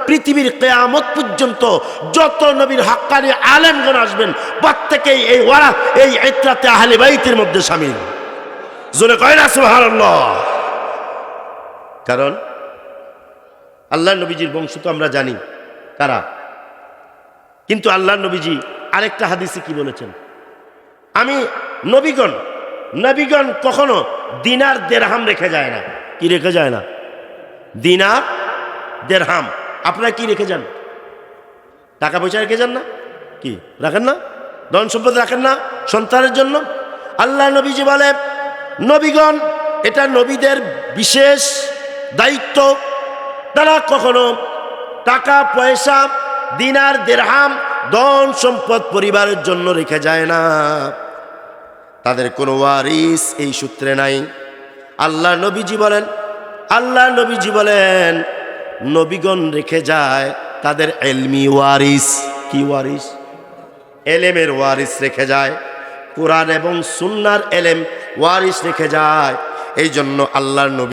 পৃথিবীর কিয়ামত পর্যন্ত যত নবীর হাক্কানি আলেমগণ আসবেন প্রত্যেকেই এই ইত্রাতে আহলে বাইতের মধ্যে শামিল। জোরে কয় না সুবহানাল্লাহ। কারণ আল্লাহ নবীজির বংশ তো আমরা জানি কারা, কিন্তু আল্লাহ নবীজি আরেকটা হাদিসে কি বলেছেন? আমি নবীগণ কখনো দিনার দেরহাম রেখে যায় না। কি রেখে যায় না? দিনার দেরহাম। আপনারা কি রেখে যান? টাকা পয়সা রেখে যান না? কি রাখেন না? ধন সম্পদ রাখেন না সন্তানের জন্য? আল্লাহ নবীজি বলে নবীগণ এটা নবীদের বিশেষ দায়িত্ব, তারা কখনো টাকা পয়সা দিনার দেরহাম ধন সম্পদ পরিবারের জন্য রেখে যায় না। তাদের কোনো ওয়ারিস এই সূত্রে নাই। আল্লাহ নবীজি বলেন নবীগণ রেখে যায় তাদের ইলমি ওয়ারিস। কি ওয়ারিস? এলেমের ওয়ারিস রেখে যায়, কোরআন এবং সুন্নাহর এলেম ওয়ারিস রেখে যায়। এই জন্য আল্লাহর নবী